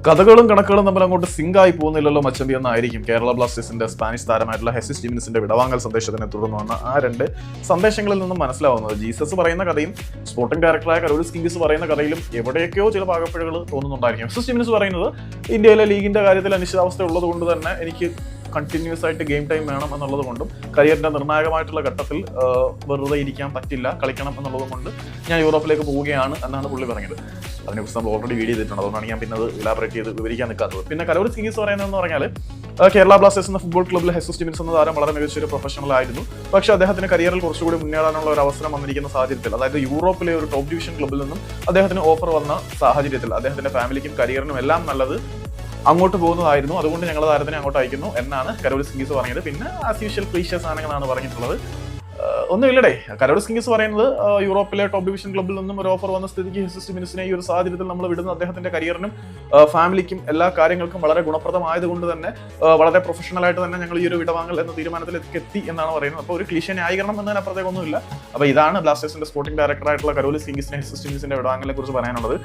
കഥകളും കണക്കുകളും തമ്മിൽ അങ്ങോട്ട് സിങ്ക് ആയി പോകുന്നില്ലല്ലോ മച്ചമ്പി എന്നായിരിക്കും കേരള ബ്ലാസ്റ്റേഴ്സിന്റെ സ്പാനിഷ് താരമായിട്ടുള്ള ഹെസിസ് ജിമിനസിന്റെ വിടവാങ്ങൽ സന്ദേശത്തിനെ തുടർന്ന് വന്ന ആ രണ്ട് സന്ദേശങ്ങളിൽ നിന്നും മനസ്സിലാവുന്നത് ജീസസ് പറയുന്ന കഥയും സ്പോർട്ടിംഗ് ഡയറക്ടറായ കരോലിസ് കിംഗിസ് പറയുന്ന കഥയിലും എവിടെയൊക്കെയോ ചില പാകപ്പിഴകൾ തോന്നുന്നുണ്ടായിരിക്കും. ഹെസിസ് ജിമിനസ് പറയുന്നത് ഇന്ത്യയിലെ ലീഗിന്റെ കാര്യത്തിൽ അനിശ്ചിതാവസ്ഥ ഉള്ളത് കൊണ്ട് തന്നെ എനിക്ക് കണ്ടിന്യൂസ് ആയിട്ട് ഗെയിം ടൈം വേണം എന്നുള്ളത് കൊണ്ടും കരിയറിന്റെ നിർണായകമായിട്ടുള്ള ഘട്ടത്തിൽ വെറുതെ ഇരിക്കാൻ പറ്റില്ല, കളിക്കണം എന്നുള്ളത് കൊണ്ട് ഞാൻ യൂറോപ്പിലേക്ക് പോവുകയാണ് എന്നാണ് പുള്ളി പറഞ്ഞത്. അതിനെക്കുറിച്ച് നമ്മൾ ഓൾറെഡി വീഡിയോ ചെയ്തിട്ടുണ്ട്, അതുകൊണ്ടാണ് ഞാൻ പിന്നെ അത് ഇലാബറേറ്റ് ചെയ്ത് വിവരിക്കാൻ നിൽക്കാത്തത്. പിന്നെ കരോലിസ് കിംഗിസ് പറയുന്നതെന്ന് പറഞ്ഞാൽ കേരള ബ്ലാസ്റ്റേഴ്സ് എന്ന ഫുട്ബോൾ ക്ലബ്ബിൽ ഹെസിസ് ജിമിനസ് എന്ന താരം വളരെ മികച്ചൊരു പ്രൊഫഷണൽ ആയിരുന്നു. പക്ഷേ അദ്ദേഹത്തിന് കരിയറിൽ കുറച്ചുകൂടി മുന്നേറാനുള്ള ഒരു അവസരം വന്നിരിക്കുന്ന സാഹചര്യത്തിൽ, അതായത് യൂറോപ്പിലെ ഒരു ടോപ്പ് ഡിവിഷൻ ക്ലബ്ബിൽ നിന്നും അദ്ദേഹത്തിന് ഓഫർ വന്ന സാഹചര്യത്തിൽ അദ്ദേഹത്തിന്റെ ഫാമിലിക്കും കരിയറിനും എല്ലാം നല്ലത് അങ്ങോട്ട് പോകുന്നതായിരുന്നു. അതുകൊണ്ട് ഞങ്ങൾ താരത്തിനെ അങ്ങോട്ട് അയക്കുന്നു എന്നാണ് കരോലിസ് കിംഗിസ് പറഞ്ഞത്. പിന്നെ ആസ് യൂഷ്വൽ ക്ലീഷ്യ സാധനങ്ങളാണ് പറഞ്ഞിട്ടുള്ളത്. ഒന്നുമില്ലടേ, കരോലിസ് കിംഗിസ് പറയുന്നത് യൂറോപ്പിലെ ടോപ്പ് ഡിവിഷൻ ക്ലബ്ബിൽ നിന്നും ഒരു ഓഫർ വന്ന സ്ഥിതിക്ക് ഹെസിസ് ജിമിനസിനെ ഈ ഒരു സാഹചര്യത്തിൽ നമ്മൾ വിടുന്ന അദ്ദേഹത്തിന്റെ കരിയറിനും ഫാമിലിക്കും എല്ലാ കാര്യങ്ങൾക്കും വളരെ ഗുണപ്രദമായതുകൊണ്ട് തന്നെ വളരെ പ്രൊഫഷണൽ ആയിട്ട് തന്നെ ഞങ്ങൾ ഈ ഒരു വിടവാങ്ങൽ എന്ന തീരുമാനത്തിലേക്ക് എത്തി എന്നാണ് പറയുന്നത്. അപ്പോൾ ഒരു ക്ലീഷ്യ ന്യായീകരണം എന്നതിനപ്പുറത്തേക്കൊന്നുമില്ല. അപ്പോൾ ഇതാണ് ബ്ലാസ്റ്റേഴ്സിന്റെ സ്പോർട്ടിംഗ് ഡയറക്ടറായിട്ടുള്ള കരോലിസ് കിംഗിസിനെ ഹെസിസ് ജിമിനസിന്റെ വിടവാങ്ങലിനെ കുറിച്ച് പറയാനുള്ളത്.